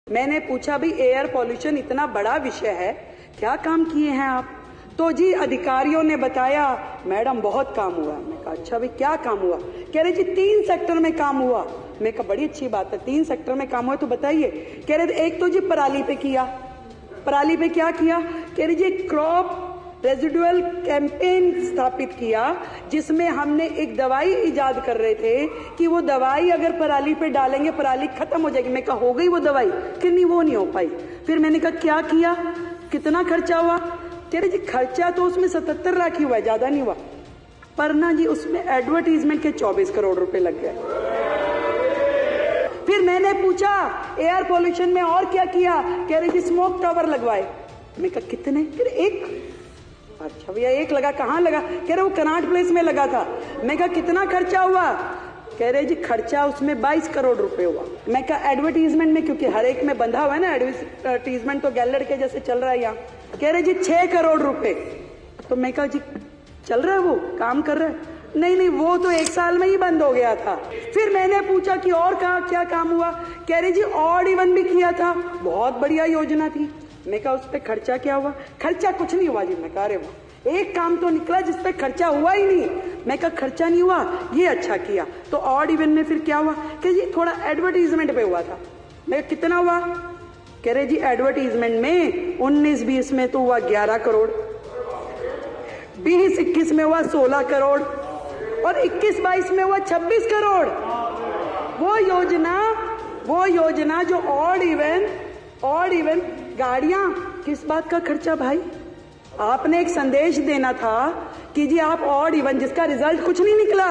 मैंने पूछा भाई एयर पॉल्यूशन इतना बड़ा विषय है, क्या काम किए हैं आप? तो जी अधिकारियों ने बताया मैडम बहुत काम हुआ। मैं कहा अच्छा भाई क्या काम हुआ? कह रहे जी 3 सेक्टर में काम हुआ। मैं कहा बड़ी अच्छी बात है, 3 सेक्टर में काम हुआ तो बताइए। कह रहे एक तो जी पराली पे किया। पराली पे क्या किया? कह रहे जी क्रॉप रेजिडुअल कैंपेन स्थापित किया, जिसमें हमने एक दवाई इजाद कर रहे थे कि वो दवाई अगर पराली पे डालेंगे पराली खत्म हो जाएगी। मैं कहा हो गई वो दवाई कि नहीं, वो नहीं हो पाई। फिर मैंने कहा क्या किया, कितना खर्चा हुआ? कह रहे जी खर्चा तो उसमें 77 लाख ही हुआ, ज्यादा नहीं हुआ, पर ना जी उसमें एडवर्टीजमेंट के 24 करोड़ रुपए लग गए। फिर मैंने पूछा एयर पॉल्यूशन में और क्या किया? कह रहे जी स्मोक टावर लगवाए। मैं कहा कितने? कह रहे एक। अच्छा भैया एक लगा, कहाँ लगा? कह रहे वो कनाट प्लेस में लगा था। मैं कहा कितना खर्चा हुआ? कह रहे जी खर्चा उसमें 22 करोड़ रुपए हुआ। मैं कहा एडवर्टीजमेंट में, क्योंकि हर एक में बंधा हुआ है ना एडवर्टीजमेंट, तो गैलर के जैसे चल रहा है यहाँ। कह रहे जी 6 करोड़ रुपए। तो मैं कहा जी चल रहा है, वो काम कर रहा है? नहीं वो तो 1 साल में ही बंद हो गया था। फिर मैंने पूछा कि और क्या काम हुआ? कह रहे जी ऑड इवन भी किया था, बहुत बढ़िया योजना थी। मैं कहा उस पर खर्चा क्या हुआ? खर्चा कुछ नहीं हुआ जी। मैं कहा अरे वाह, एक काम तो निकला जिसपे खर्चा हुआ ही नहीं। मैं कहा खर्चा नहीं हुआ, ये अच्छा किया। तो ऑड इवन में फिर क्या हुआ? कि जी थोड़ा एडवर्टीजमेंट पे हुआ था। मैं कहा कितना हुआ? कह रहे जी एडवर्टीजमेंट में 19-20 में तो हुआ 11 करोड़, 20-21 में हुआ 16 करोड़ और 21-22 में हुआ 26 करोड़। वो योजना जो ऑड इवन गाड़ियां, किस बात का खर्चा भाई? आपने एक संदेश देना था कि जी आप ऑड इवन, जिसका रिजल्ट कुछ नहीं निकला।